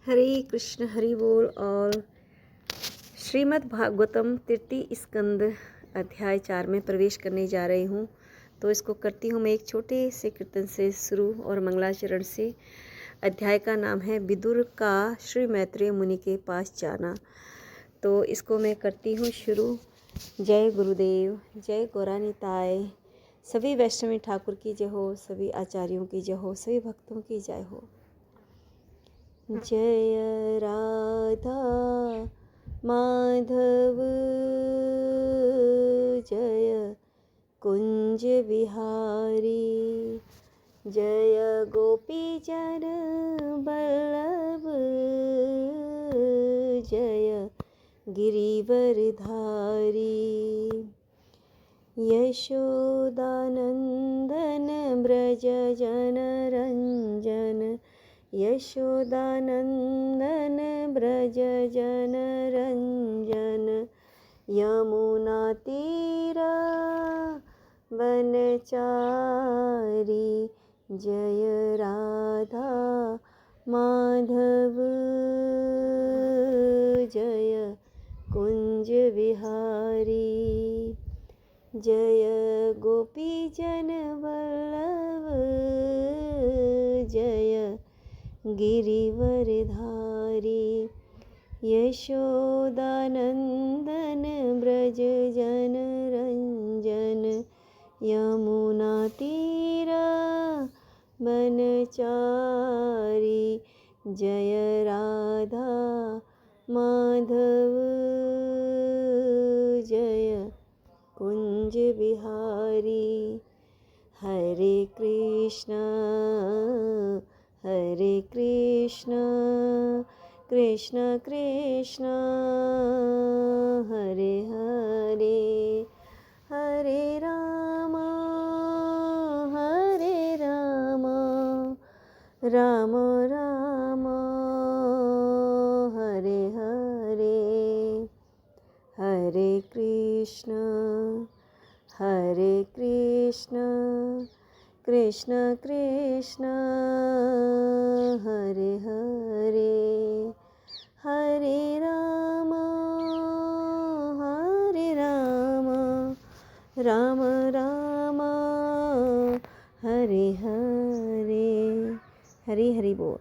हरे कृष्ण हरि बोल। और श्रीमद् भागवतम तृतीय स्कंद अध्याय 4 में प्रवेश करने जा रही हूँ। तो इसको करती हूँ मैं एक छोटे से कीर्तन से शुरू और मंगलाचरण से। अध्याय का नाम है विदुर का श्री मैत्रेय मुनि के पास जाना। तो इसको मैं करती हूँ शुरू। जय गुरुदेव, जय गौरानिताय। सभी वैष्णवी ठाकुर की जय हो, सभी आचार्यों की जय हो, सभी भक्तों की जय हो। जय राधा माधव जय कुंज विहारी, जय गोपी जन बल्लभ जय गिरिवर धारी। यशोदानंदन ब्रज जन रंजन, यशोदानंदन ब्रज जन रंजन। यमुना तीरा वनचारी, जय राधा माधव जय कुंज विहारी, जय गोपी जन वल्लभ जय गिरिवर धारी। यशोदानंदन ब्रज जन रंजन, यमुना तीरा वनचारी, जय राधा माधव जय कुंज विहारी। हरे कृष्णा कृष्ण कृष्ण हरे हरे, हरे राम राम राम हरे हरे। हरे कृष्ण कृष्ण कृष्ण हरे हरे, हरे राम राम राम हरे हरे। हरि हरि बोल।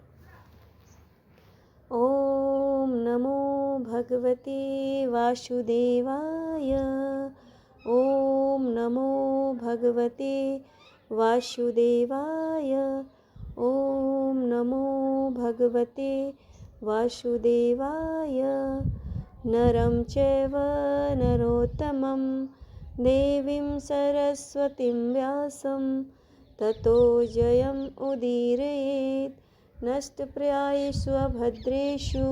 ओम नमो भगवते वासुदेवाय, ओम नमो भगवते वासुदेवाय, ओम नमो भगवते वासुदेवाय। नरं चैव नरोत्तमं देवीं सरस्वतीं व्यासं ततो जयम् उदीरयेत्। नष्टप्रायेषु अभद्रेषु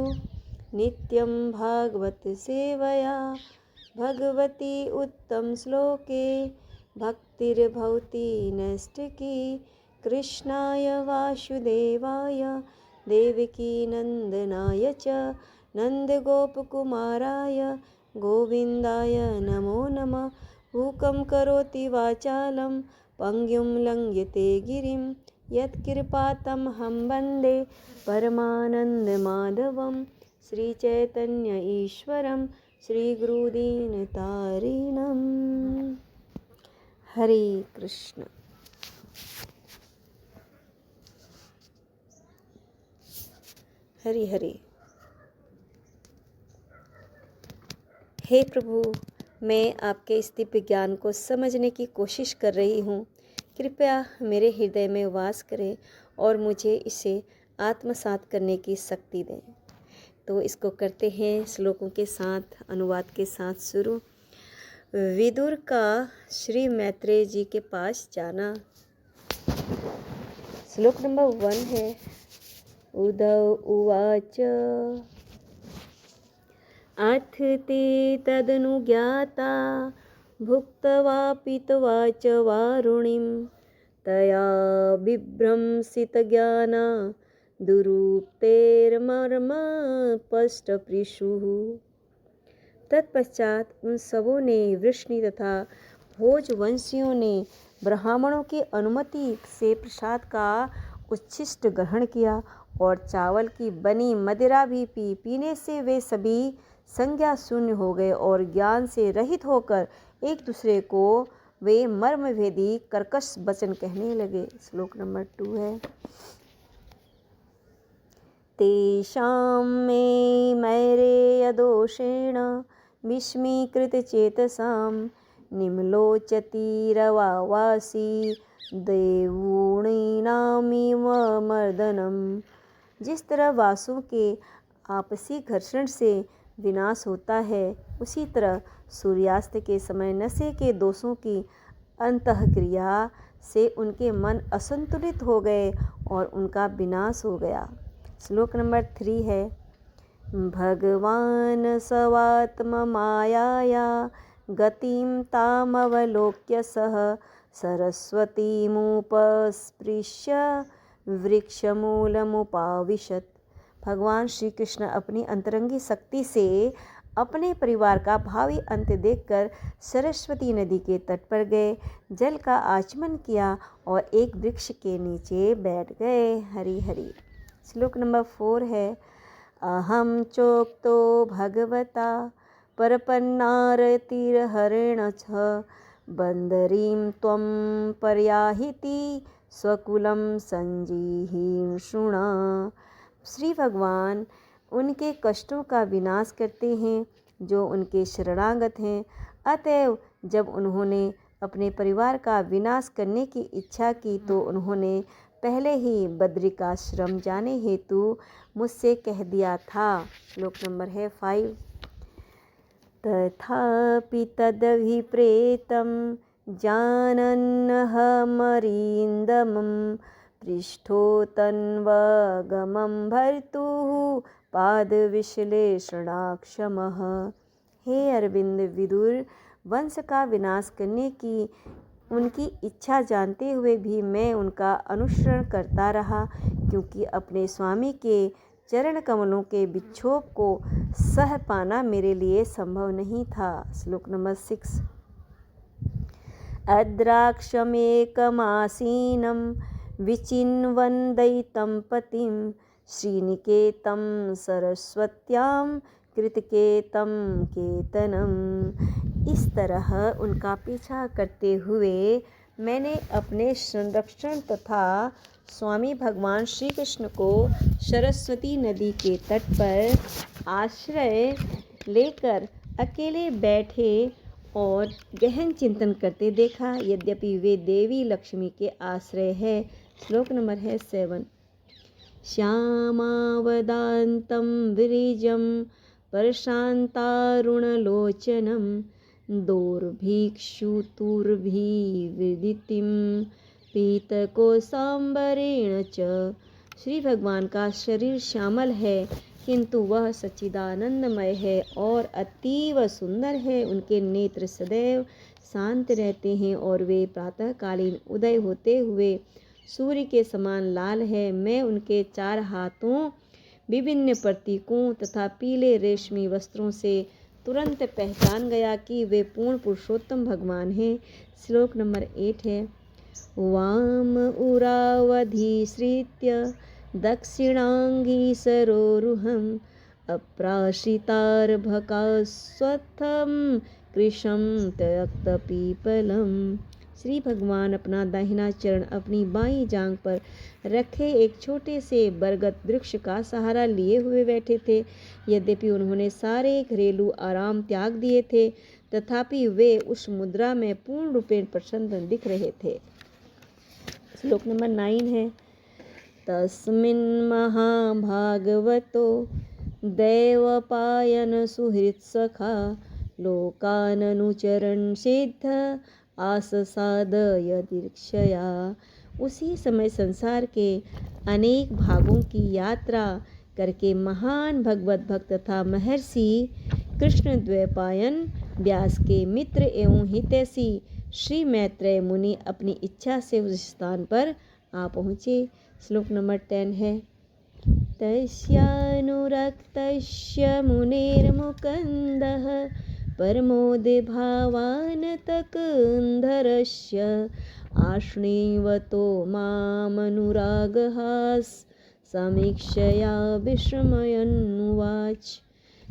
नित्यं भागवत सेवया, भगवती उत्तम श्लोके भक्तिर्भवति नैष्ठिकी। कृष्णाय वासुदेवाय देवकी नंदनाय च नन्दगोपकुमाराय गोविन्दाय नमो नमः। मूकं करोति वाचालं पङ्गुं लङ्घयते गिरिं, यत्कृपातमहं वन्दे परमानन्दमाधवं। श्रीचैतन्य ईश्वरं श्रीगुरुदीनतारिणम्। हरे कृष्ण। हरि हरि। हे प्रभु, मैं आपके इस दिव्य ज्ञान को समझने की कोशिश कर रही हूँ। कृपया मेरे हृदय में वास करें और मुझे इसे आत्मसात करने की शक्ति दें। तो इसको करते हैं श्लोकों के साथ, अनुवाद के साथ शुरू। विदुर का श्री मैत्रेय जी के पास जाना। श्लोक नंबर 1 है। उद्धव उवाच अथ ते तदनुज्ञाता भुक्त्वा पीत्वा च वारुणिं, तया बिभ्रंसितज्ञाना दुरूक्तेर्मर्मस्पष्टपृशुः। तत्पश्चात उन सबों ने वृष्णि तथा भोजवंशियों ने ब्राह्मणों की अनुमति से प्रसाद का उच्छिष्ट ग्रहण किया और चावल की बनी मदिरा भी पी। पीने से वे सभी संज्ञा शून्य हो गए और ज्ञान से रहित होकर एक दूसरे को वे मर्मभेदी कर्कश वचन कहने लगे। श्लोक नंबर 2 है। तेषां मे मैरेय दोषेण विस्मीकृतचेतसां निम्लोचतीरवासी देवूणीनामिव मर्दनम। जिस तरह वासों के आपसी घर्षण से विनाश होता है, उसी तरह सूर्यास्त के समय नशे के दोषों की अंतःक्रिया से उनके मन असंतुलित हो गए और उनका विनाश हो गया। श्लोक नंबर 3 है। भगवान सवात्ममायाया गतिं तामवलोक्य सह सरस्वतीमुपस्पृश्य वृक्षमूलमुपाविशत्। भगवान श्री कृष्ण अपनी अंतरंगी शक्ति से अपने परिवार का भावी अंत देखकर सरस्वती नदी के तट पर गए, जल का आचमन किया और एक वृक्ष के नीचे बैठ गए। हरि हरि। श्लोक नंबर 4 है। अहम चोक्तो भगवता परपन्नारतिर्हरेण च बंदरीं त्वं पर्याहिति स्वकुलं संजीहिषुणा। श्री भगवान उनके कष्टों का विनाश करते हैं जो उनके शरणागत हैं। अतएव जब उन्होंने अपने परिवार का विनाश करने की इच्छा की तो उन्होंने पहले ही बद्रिकाश्रम जाने हेतु मुझसे कह दिया था। श्लोक नंबर है 5। तथापि तदभिप्रेतं जानन्नहमरिन्दमं पृष्ठो तन्वगमं भर्तुः पादविश्लेषणाक्षमः। हे अरविंद, विदुर वंश का विनाश करने की उनकी इच्छा जानते हुए भी मैं उनका अनुसरण करता रहा, क्योंकि अपने स्वामी के चरण कमलों के विक्षोभ को सह पाना मेरे लिए संभव नहीं था। श्लोक नंबर 6। अद्राक्षमेकमासीनं विचिन्वन् दैतं पतिं श्रीनिकेतं सरस्वत्यां कृतकेतं केतनम। इस तरह उनका पीछा करते हुए मैंने अपने संरक्षण तथा स्वामी भगवान श्री कृष्ण को सरस्वती नदी के तट पर आश्रय लेकर अकेले बैठे और गहन चिंतन करते देखा, यद्यपि वे देवी लक्ष्मी के आश्रय है। श्लोक नंबर है 7। श्यामावदान्तं विरिजं प्रशान्तारुणलोचनं दोर्भिक्षुतुर्भिविदितिं पीतकोशाम्बरेण च। श्री भगवान का शरीर श्यामल है, किंतु वह सच्चिदानंदमय है और अतीव सुंदर है। उनके नेत्र सदैव शांत रहते हैं और वे प्रातःकालीन उदय होते हुए सूर्य के समान लाल है। मैं उनके 4 हाथों, विभिन्न प्रतीकों तथा पीले रेशमी वस्त्रों से तुरंत पहचान गया कि वे पूर्ण पुरुषोत्तम भगवान हैं। श्लोक नंबर 8 है। वाम उरावधिश्रित्य दक्षिणांगी सरोरुहम अप्राशितार्भकास्वत्थम कृशम त्यक्तपीपलम। श्री भगवान अपना दाहिना चरण अपनी बाईं जांघ पर रखे एक छोटे से बरगद वृक्ष का सहारा लिए हुए बैठे थे। यद्यपि उन्होंने सारे घरेलू आराम त्याग दिए थे, तथापि वे उस मुद्रा में पूर्ण रूपेण प्रसन्न दिख रहे थे। श्लोक नंबर 9 है। तस्मिन् महाभागवतो दैवपायन सुहृत्सखा लोकाननुचरण सिद्ध आससादय दीक्षया। उसी समय संसार के अनेक भागों की यात्रा करके महान भगवत भक्त तथा महर्षि कृष्ण द्वैपायन व्यास के मित्र एवं हितैषी श्री मैत्रेय मुनि अपनी इच्छा से उस स्थान पर आ पहुँचे। श्लोक नंबर 10 है। तस्यानुरक्तस्य मुनेर्मुकुन्दः परमोदभावान् तकन्धरस्य आश्नेवतो मामनुरागहास समीक्षया विस्मयन्नुवाच।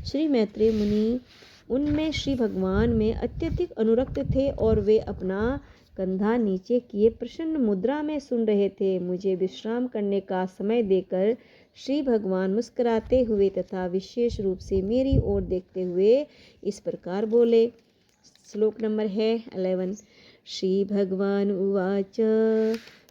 श्री मैत्रेय मुनि उनमें श्री भगवान में अत्यधिक अनुरक्त थे और वे अपना कंधा नीचे किए प्रसन्न मुद्रा में सुन रहे थे। मुझे विश्राम करने का समय देकर श्री भगवान मुस्कुराते हुए तथा विशेष रूप से मेरी ओर देखते हुए इस प्रकार बोले। श्लोक नंबर है 11। श्री भगवान उवाच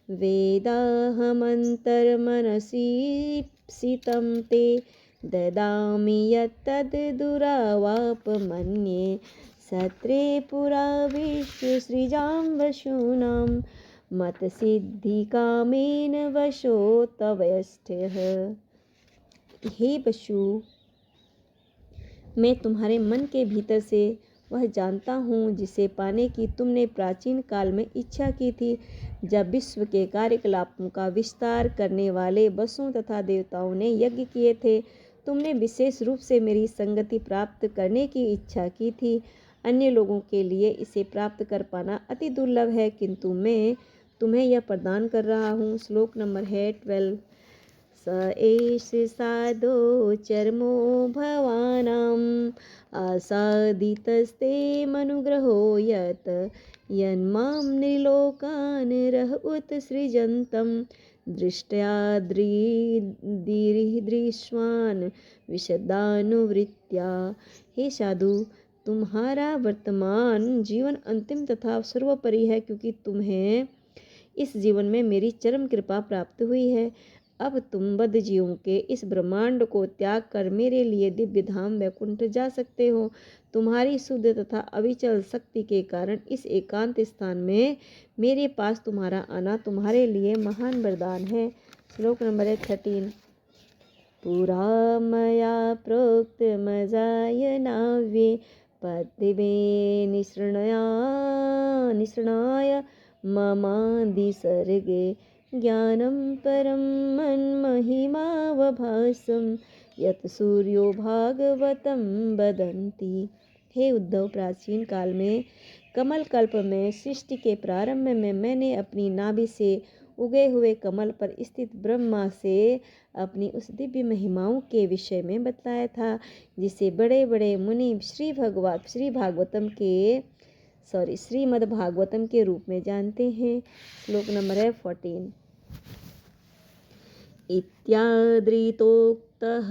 वेदाहमन्तर्मनसि सितं ते ददामि यत्तद्दुरावापमन्ये सत्रे पुरा विश्वसृजां वशूनां मतसिद्धिकामेन वशो तवयस्थः। हे वशु, मैं तुम्हारे मन के भीतर से वह जानता हूँ जिसे पाने की तुमने प्राचीन काल में इच्छा की थी, जब विश्व के कार्यकलापों का विस्तार करने वाले वसुओं तथा देवताओं ने यज्ञ किए थे। तुमने विशेष रूप से मेरी संगति प्राप्त करने की इच्छा की थी। अन्य लोगों के लिए इसे प्राप्त कर पाना अति दुर्लभ है, किंतु मैं तुम्हें यह प्रदान कर रहा हूँ। श्लोक नंबर है 12। स एष साधो चर्मो भवानाम् आसादितस्ते मनुग्रहो यत् यन्मां निलोकान् रह उत्सृजन्तं दृष्ट्या दीर्घदृश्वान् विशदानुवृत्त्या। हे साधु, तुम्हारा वर्तमान जीवन अंतिम तथा सर्वोपरि है, क्योंकि तुम्हें इस जीवन में मेरी चरम कृपा प्राप्त हुई है। अब तुम बद्ध जीवों के इस ब्रह्मांड को त्याग कर मेरे लिए दिव्य धाम वैकुंठ जा सकते हो। तुम्हारी शुद्ध तथा अविचल शक्ति के कारण इस एकांत स्थान में मेरे पास तुम्हारा आना तुम्हारे लिए महान वरदान है। श्लोक नंबर है 13। पुरा मया प्रोक्तमजाय नाव्ये पद्मे निसृणाय ममादिसर्गे ज्ञानं परं मन्महिमावभासं यत् सूर्यो भागवतं वदन्ति। हे उद्धव, प्राचीन काल में कमल कल्प में सृष्टि के प्रारंभ में मैंने अपनी नाभि से उगे हुए कमल पर स्थित ब्रह्मा से अपनी उस दिव्य महिमाओं के विषय में बतलाया था, जिसे बड़े बड़े मुनि श्रीमद् भागवतम के रूप में जानते हैं। श्लोक नंबर है 14। इत्यादृतोक्तः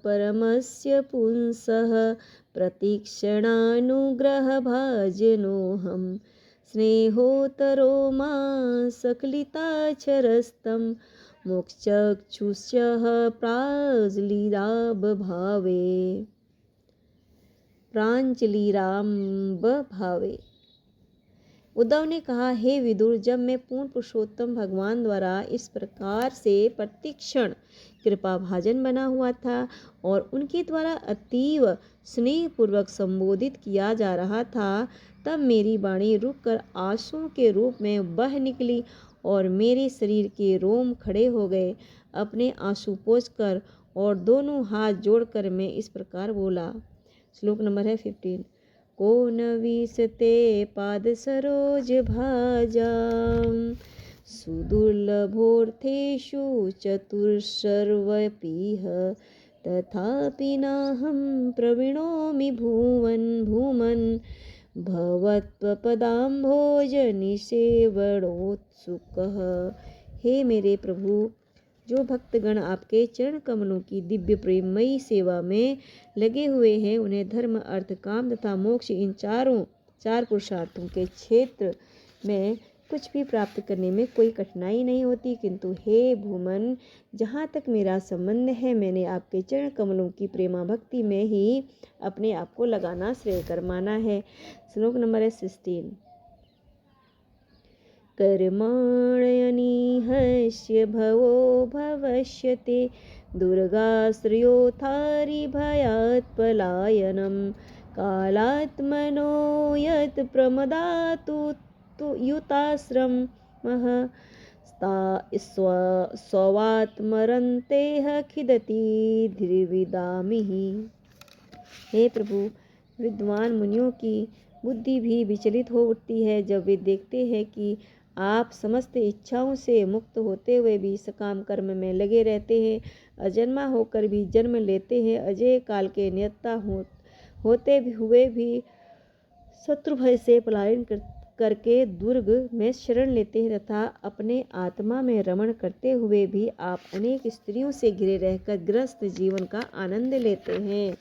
परमस्य पुंसः प्रतीक्षणानुग्रहभाजनोऽहं स्नेहोत्तरो मा सकलिताक्षरस्तं मोक्षचक्षुषः प्राञ्जलिराम्बभावे। उद्धव ने कहा, हे विदुर, जब मैं पूर्ण पुरुषोत्तम भगवान द्वारा इस प्रकार से प्रतिक्षण कृपा भाजन बना हुआ था और उनके द्वारा अतीव स्नेहपूर्वक संबोधित किया जा रहा था, तब मेरी वाणी रुककर आंसुओं के रूप में बह निकली और मेरे शरीर के रोम खड़े हो गए। अपने आंसू पोंछकर और दोनों हाथ जोड़कर मैं इस प्रकार बोला। श्लोक नंबर है 15। को न विशते पाद सरोज भाजाम सुदुर्लभोर्थेषु चतुर्सर्वपीह तथापि नाहं प्रवीणोमि भूमन् भवत्पदाम्भोजनिसेवनोत्सुकः। हे मेरे प्रभु, जो भक्तगण आपके चरण कमलों की दिव्य प्रेममयी सेवा में लगे हुए हैं, उन्हें धर्म, अर्थ, काम तथा मोक्ष, इन चार पुरुषार्थों के क्षेत्र में कुछ भी प्राप्त करने में कोई कठिनाई नहीं होती। किंतु हे भूमन, जहाँ तक मेरा संबंध है, मैंने आपके चरण कमलों की प्रेमा भक्ति में ही अपने आप को लगाना श्रेयकर माना है। श्लोक नंबर है 16। कर्माण्यनिहस्य भवो भवष्यते दुर्गाश्रयोत्थारिभयात् पलायनं कालात्मनो यत् प्रमदातु युताश्रमः स्वात्मरन्तेह खिदति धीर्विदामिः। हे प्रभु, विद्वान मुनियों की बुद्धि भी विचलित हो उठती है जब वे देखते हैं कि आप समस्त इच्छाओं से मुक्त होते हुए भी सकाम कर्म में लगे रहते हैं, अजन्मा होकर भी जन्म लेते हैं, अजय काल के नियंता होते हुए भी शत्रु भय से पलायन करके दुर्ग में शरण लेते हैं तथा अपने आत्मा में रमण करते हुए भी आप अनेक स्त्रियों से घिरे रहकर ग्रस्त जीवन का आनंद लेते हैं।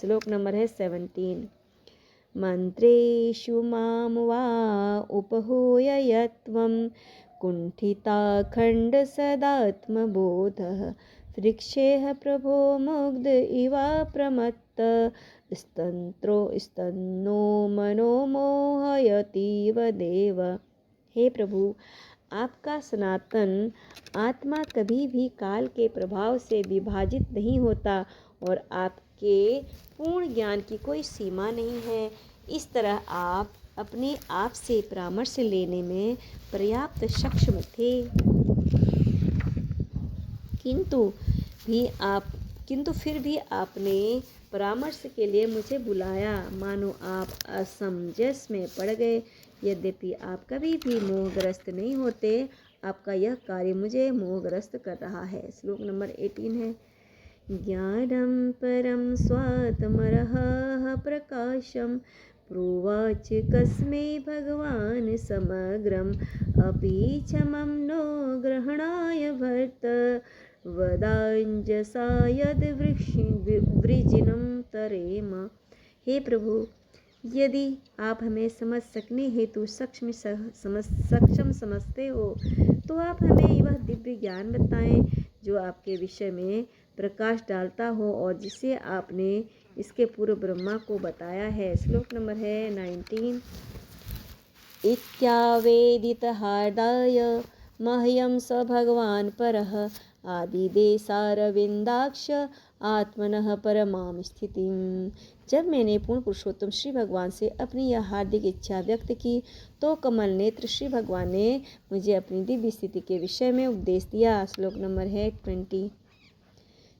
श्लोक नंबर है 17। मंत्रेषु माम वा उपहूय यत्वं कुण्ठिताखण्ड सदात्मबोधः वृक्षेह प्रभो मुग्ध इवा प्रमत्त स्तन्नो मनो मोहयतीव देव। हे प्रभु, आपका सनातन आत्मा कभी भी काल के प्रभाव से विभाजित नहीं होता और आपके पूर्ण ज्ञान की कोई सीमा नहीं है। इस तरह आप अपने आप से परामर्श लेने में पर्याप्त सक्षम थे, किंतु फिर भी आपने परामर्श के लिए मुझे बुलाया, मानो आप असमंजस में पड़ गए। यद्यपि आप कभी भी मोहग्रस्त नहीं होते, आपका यह कार्य मुझे मोहग्रस्त कर रहा है। श्लोक नंबर 18 है। ज्ञानं परं स्वात्मरहः प्रकाशं प्रोवाच कस्मै भगवान् समग्रम् अपि च मम नो ग्रहणाय भर्त वदाञ्जसा यद् वृजिनं तरेम। हे प्रभु, यदि आप हमें समझ सकने हेतु सक्षम समझते हो तो आप हमें वह दिव्य ज्ञान बताएं जो आपके विषय में प्रकाश डालता हो और जिसे आपने इसके पूर्व ब्रह्मा को बताया है। श्लोक नंबर है 19। इत्यावेदितहार्दाय मह्यं स भगवान् परः आदिदेशारविन्दाक्ष आत्मनः परमां स्थितिं। जब मैंने पूर्ण पुरुषोत्तम श्री भगवान से अपनी यह हार्दिक इच्छा व्यक्त की तो कमल नेत्र श्री भगवान ने मुझे अपनी दिव्य स्थिति के विषय में उपदेश दिया। श्लोक नंबर है 20।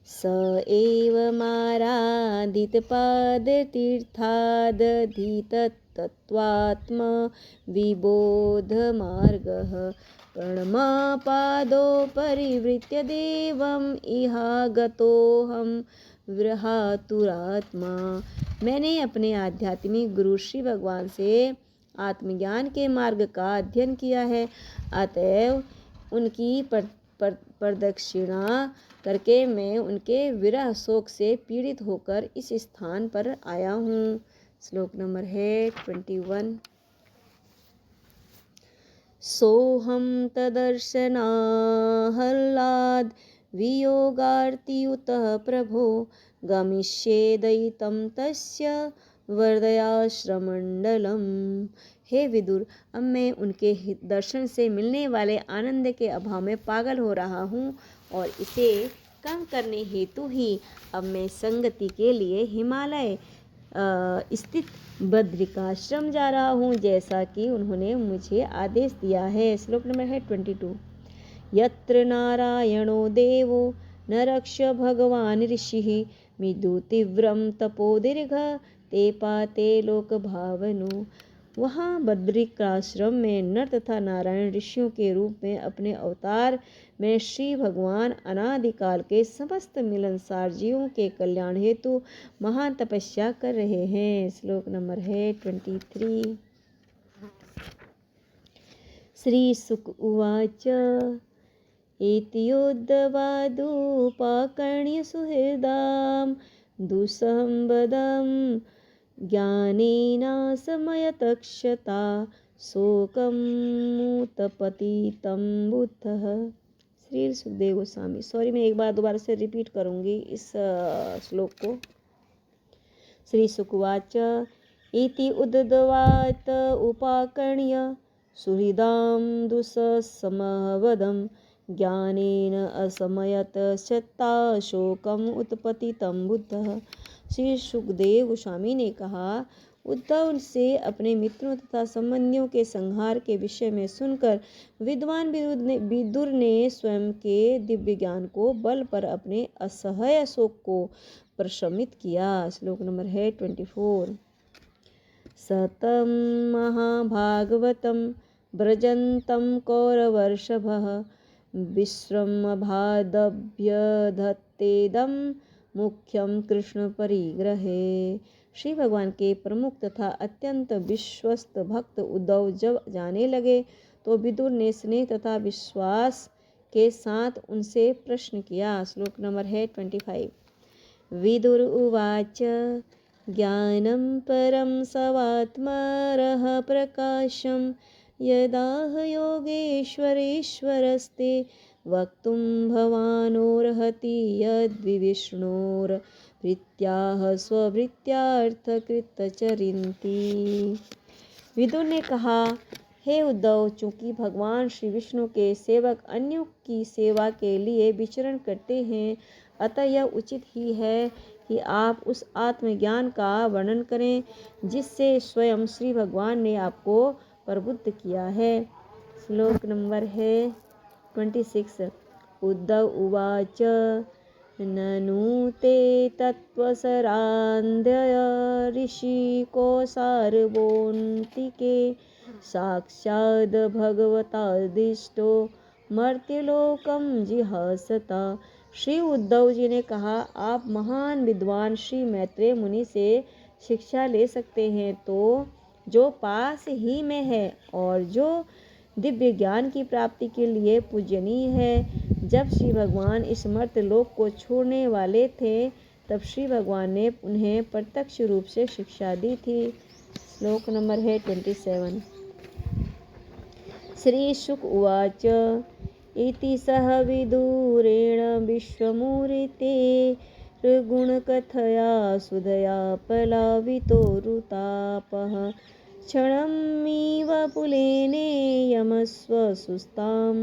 स एव मारादितपादतीर्थादधीतत्त्वात्म विबोधमार्गः प्रणमापादो परिवृत्य देवम् इहागतोऽहं विरहातुरात्मा। मैंने अपने आध्यात्मिक गुरु श्री भगवान से आत्मज्ञान के मार्ग का अध्ययन किया है, अतएव उनकी प्रदक्षिणा करके मैं उनके विरह शोक से पीड़ित होकर इस स्थान पर आया हूँ। श्लोक नंबर है 21। सोहम तदर्शनाहल्लाद वियोगार्तियुतः प्रभो गमिष्ये दयितं तस्य वर्दयाश्रमण्डलम्। हे विदुर, अब मैं उनके दर्शन से मिलने वाले आनंद के अभाव में पागल हो रहा हूँ और इसे कम करने हेतु ही अब मैं संगति के लिए हिमालय स्थित बद्रिकाश्रम जा रहा हूँ, जैसा कि उन्होंने मुझे आदेश दिया है। श्लोक नंबर है 22। यत्र नारायणो देवो न रक्ष भगवान ऋषिः मृदु तीव्रम तपोदीर्घ ते पाते लोक भावनो। वहाँ बद्रिकाश्रम में नर तथा नारायण ऋषियों के रूप में अपने अवतार में श्री भगवान अनादिकाल के समस्त मिलनसार जीवों के कल्याण हेतु महान तपस्या कर रहे हैं। श्लोक नंबर है 23। श्री शुक उवाच एतयोद्धवादुपाकर्ण्य सुहृदां दुःसंबदं ज्ञानेनाशमयतक्षता शोकमुत्पतितं बुद्धः। श्री सुखदेव गोस्वामी। सॉरी, मैं एक बार दोबारा से रिपीट करूँगी इस श्लोक को। श्री सुकुवाच इति उद्दवात उपाकर्ण्य सुहृदां दुःसंबदं ज्ञानेन असमयतक्षता शोकम उत्पतितं बुद्धः। श्री सुखदेव गोस्वामी ने कहा, उद्धव से अपने मित्रों तथा संबंधियों के संहार के विषय में सुनकर विद्वान विदुर ने स्वयं के दिव्य ज्ञान को बल पर अपने असह्य शोक को प्रशमित किया। श्लोक नंबर है 24। सतं महाभागवतं व्रजन्तं कौरवर्षभः विश्रमभादभ्यधत्तेदं मुख्यम कृष्ण परिग्रहे। श्री भगवान के प्रमुख तथा अत्यंत विश्वस्त भक्त उद्धव जब जाने लगे तो विदुर ने स्नेह तथा विश्वास के साथ उनसे प्रश्न किया। श्लोक नंबर है 25। विदुर उवाच ज्ञानं परं सवात्मरः प्रकाशं यदाह योगेश्वरेश्वरस्ते वक्तुं भवानोर्हति यद्विष्णोर्भृत्याः स्वभृत्यार्थकृतचरिन्ति। विदुर ने कहा, हे उद्धव, चूंकि भगवान श्री विष्णु के सेवक अन्यों की सेवा के लिए विचरण करते हैं, अतः यह उचित ही है कि आप उस आत्मज्ञान का वर्णन करें जिससे स्वयं श्री भगवान ने आपको प्रबुद्ध किया है। श्लोक नंबर है 26। उद्धव उवाच ननु ते तत्त्वसरान्धय ऋषिकोसारवोन्तिके साक्षाद् भगवतादिष्टो मर्त्यलोकं जिहासता। श्री उद्धव जी ने कहा, आप महान विद्वान श्री मैत्रेय मुनि से शिक्षा ले सकते हैं तो जो पास ही में है और जो दिव्य ज्ञान की प्राप्ति के लिए पूजनीय है। जब श्री भगवान इस मर्त्य लोक को छोड़ने वाले थे तब श्री भगवान ने उन्हें प्रत्यक्ष रूप से शिक्षा दी थी। श्लोक नंबर है 27। श्री शुक उवाच इति सह विदुरेण विश्वमूर्ते ऋगुणकथया सुधया पलावितोरुतापः क्षणमिव पुलेनेयमस्वसुस्तां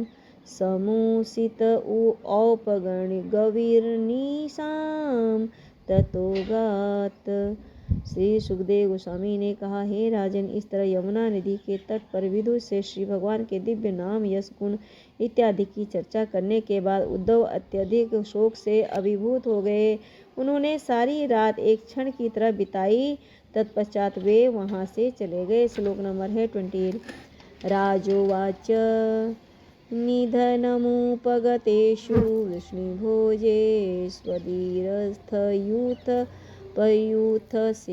समूसित औपगणगवीर्निशां ततोगात्। श्री सुखदेव गोस्वामी ने कहा, हे राजन, इस तरह यमुना नदी के तट पर विदुर से श्री भगवान के दिव्य नाम, यश, गुण इत्यादि की चर्चा करने के बाद उद्धव अत्यधिक शोक से अभिभूत हो गए। उन्होंने सारी रात एक क्षण की तरह बिताई। तत्पश्चात वे वहां से चले गए। श्लोक नंबर है 28। राजोवाच निधनमुपगतेषु वृष्णिभोजे स्वधीरस्थयूथ पयूथसेपेषु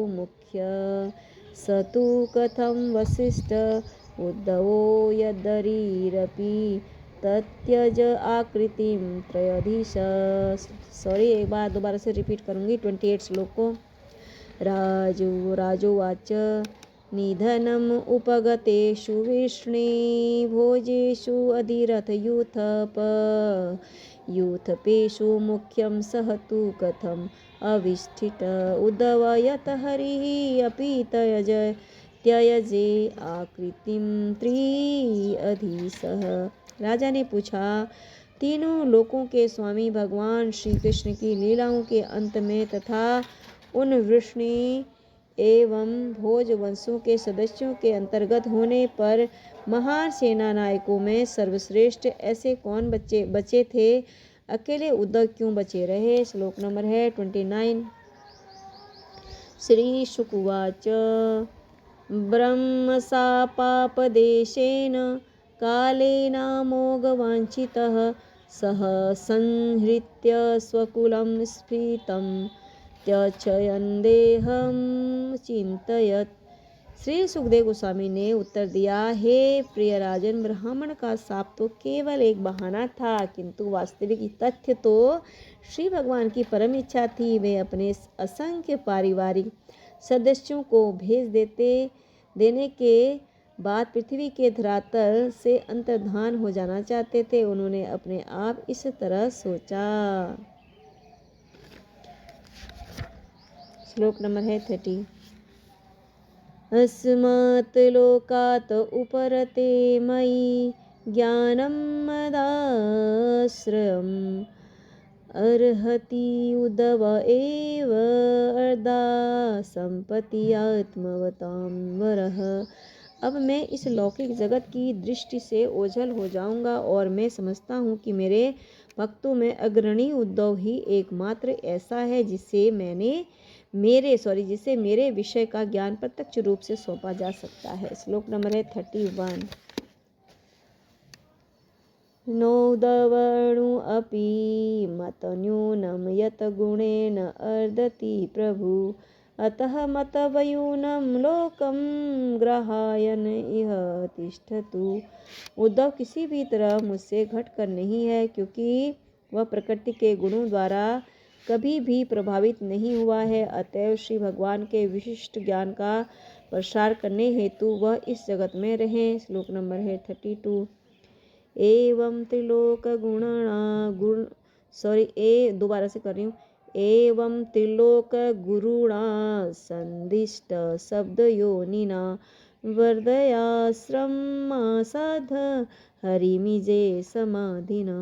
मुख्य स तु कथं वसिष्ठ उद्धवो यदरीरपि तत्यज आकृतिं त्रयोदश। सॉरी, एक बार दोबारा से रिपीट करूंगी 28 श्लोक को। राजोवाच निधनम् उपगतेषु वृष्णिभोजेषु अधिरथयूथपेषु मुख्यं सह तु कथम् अविष्ठित उद्धव यत हरिः अपि त्ययजे आकृतिं त्रिअधीशः। राजा ने पूछा, तीनों लोकों के स्वामी भगवान श्री कृष्ण की लीलाओं के अंत में तथा उन वृष्णि एवं भोज वंशों के सदस्यों के अंतर्गत होने पर महान सेना नायकों में सर्वश्रेष्ठ ऐसे कौन बचे थे? अकेले उद्धव क्यों बचे रहे? श्लोक नंबर है 29। श्री शुकुवाच ब्रह्मशापापदेशेन कालेनामोघवाञ्छितः सह संहृत्य स्वकुलं स्फीतं त्यजन् देहं चिन्तयत्। श्री सुखदेव गोस्वामी ने उत्तर दिया, हे प्रिय राजन, ब्राह्मण का शाप तो केवल एक बहाना था, किंतु वास्तविक तथ्य तो श्री भगवान की परम इच्छा थी। वे अपने असंख्य पारिवारिक सदस्यों को भेज देने के बाद पृथ्वी के धरातल से अंतर्धान हो जाना चाहते थे। उन्होंने अपने आप इस तरह सोचा। श्लोक नंबर है 30। अस्मात् लोकात् उपरते मयि ज्ञानं मदाश्रयम् अर्हति उद्धव एव अर्धा संपत्ति आत्मवतां वरः। अब मैं इस लौकिक जगत की दृष्टि से ओझल हो जाऊंगा और मैं समझता हूँ कि मेरे भक्तों में अग्रणी उद्धव ही एकमात्र ऐसा है जिसे मेरे विषय का ज्ञान प्रत्यक्ष रूप से सौंपा जा सकता है। श्लोक नंबर है 31। नोदवर्णु अपि मतन्यूनं यत गुणेन अर्दति प्रभु अतः मतवयूनं लोकं ग्रहायन इह तिष्ठतु। उद्धव किसी भी तरह मुझसे घटकर नहीं है, क्योंकि वह प्रकृति के गुणों द्वारा कभी भी प्रभावित नहीं हुआ है। अतएव श्री भगवान के विशिष्ट ज्ञान का प्रसार करने हेतु वह इस जगत में रहें। श्लोक नंबर है 32। एवं त्रिलोक एवं त्रिलोक गुरुणा संदिष्ट शब्द योनिना वर्दयाश्रमासाध हरिमिजे समाधिना।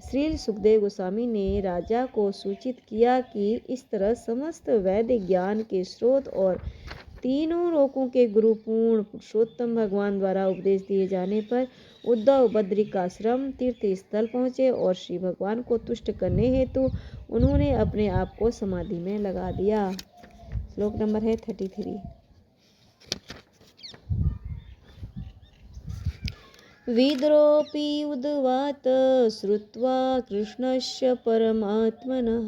श्री सुखदेव गोस्वामी ने राजा को सूचित किया कि इस तरह समस्त वैदिक ज्ञान के स्रोत और तीनों लोकों के गुरु पूर्ण पुरुषोत्तम भगवान द्वारा उपदेश दिए जाने पर उद्धव बद्रिकाश्रम तीर्थ स्थल पहुँचे और श्री भगवान को तुष्ट करने हेतु उन्होंने अपने आप को समाधि में लगा दिया। श्लोक नंबर है 33। विद्रोपि उद्वात श्रुत्वा कृष्णस्य परमात्मनः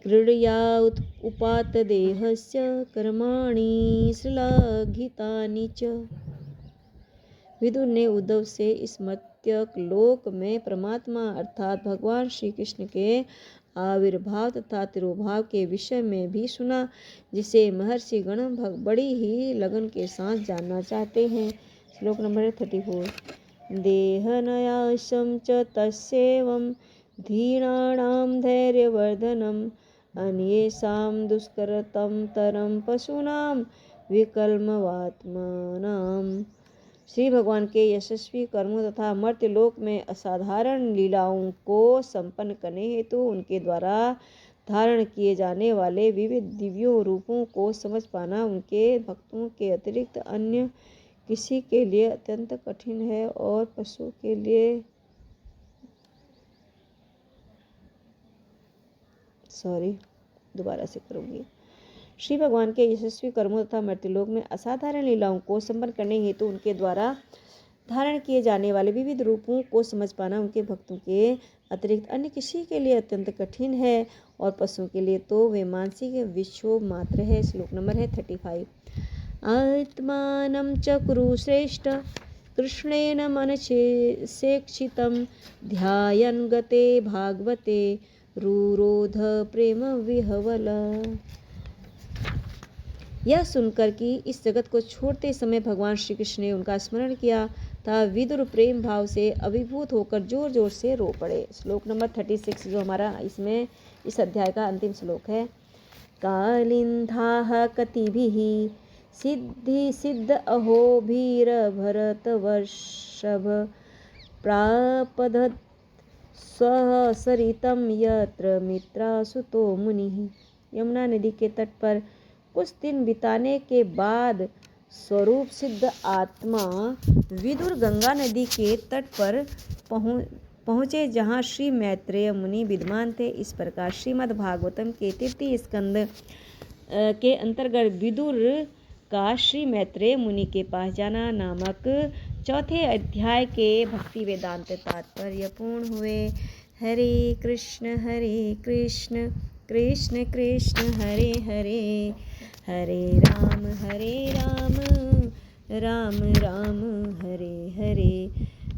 क्रीडया उपात देहस्य कर्माणि श्लाघितानि च। विदुर ने उद्धव से इस मर्त्यक लोक में परमात्मा अर्थात भगवान श्री कृष्ण के आविर्भाव तथा तिरोभाव के विषय में भी सुना, जिसे महर्षि गण बड़ी ही लगन के साथ जानना चाहते हैं। श्लोक नंबर 34। देहनयासं च तस्येवं धीराणां धैर्यवर्धनम् अन्येषां दुष्करतं तरं पशूनां विकल्मवात्मनाम्। श्री भगवान के यशस्वी कर्मों तथा मर्त्य लोक में असाधारण लीलाओं को संपन्न करने हेतु उनके द्वारा धारण किए जाने वाले विविध दिव्यों रूपों को समझ पाना उनके भक्तों के अतिरिक्त अन्य किसी के लिए अत्यंत कठिन है और पशु के लिए श्री भगवान के यशस्वी कर्मों तथा मर्त्यलोक में असाधारण लीलाओं को संपन्न करने हेतु उनके द्वारा धारण किए जाने वाले विविध रूपों को समझ पाना उनके भक्तों के अतिरिक्त अन्य किसी के लिए अत्यंत कठिन है और पशुओं के लिए तो वे मानसिक विक्षोभ मात्र है। श्लोक नंबर है 35। आत्मानं च कुरु श्रेष्ठ कृष्णेन मनसेक्षितं ध्यायन् गते भागवते रुरोध प्रेम विहवला। यह सुनकर कि इस जगत को छोड़ते समय भगवान श्री कृष्ण ने उनका स्मरण किया था, विदुर प्रेम भाव से अभिभूत होकर जोर जोर से रो पड़े। श्लोक नंबर 36 जो हमारा इसमें इस अध्याय का अंतिम श्लोक है। कालिंधाः कतिभिः सिद्ध अहोभिर भरतवर्षभ प्रापदत् स्वः सरितं यत्र मित्रासुतो मुनिः। यमुना नदी के तट पर कुछ दिन बिताने के बाद स्वरूप सिद्ध आत्मा विदुर गंगा नदी के तट पर पहुँचे, जहाँ श्री मैत्रेय मुनि विद्यमान थे। इस प्रकार श्रीमद् भागवतम के तृतीय स्कंद के अंतर्गत विदुर का श्री मैत्रेय मुनि के पास जाना नामक चौथे अध्याय के भक्ति वेदांत तात्पर्य पूर्ण हुए। हरे कृष्ण कृष्ण कृष्ण हरे हरे, हरे राम राम राम हरे हरे,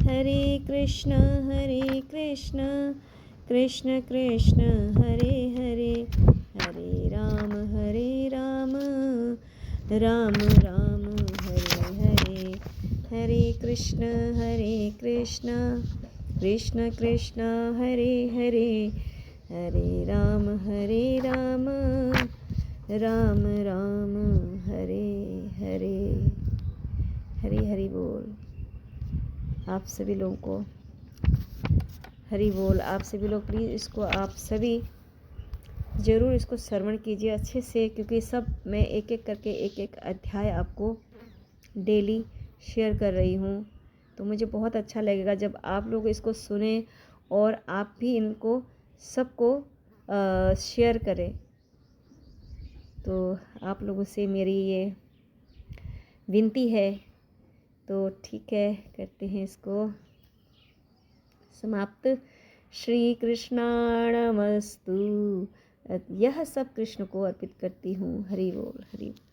हरे कृष्ण कृष्ण कृष्ण हरे हरे, हरे राम राम राम हरे हरे, हरे कृष्ण कृष्ण कृष्ण हरे हरे, हरे राम राम राम हरे हरे। हरि हरि बोल। आप सभी लोगों को हरि बोल। आप सभी लोग प्लीज़ इसको आप सभी ज़रूर इसको श्रवण कीजिए अच्छे से, क्योंकि सब मैं एक एक करके एक एक अध्याय आपको डेली शेयर कर रही हूँ। तो मुझे बहुत अच्छा लगेगा जब आप लोग इसको सुने और आप भी इनको सबको शेयर करें। तो आप लोगों से मेरी ये विनती है। तो ठीक है, करते हैं इसको समाप्त। श्री कृष्णार्पणमस्तु। यह सब कृष्ण को अर्पित करती हूँ। हरि बोल, हरि बोल।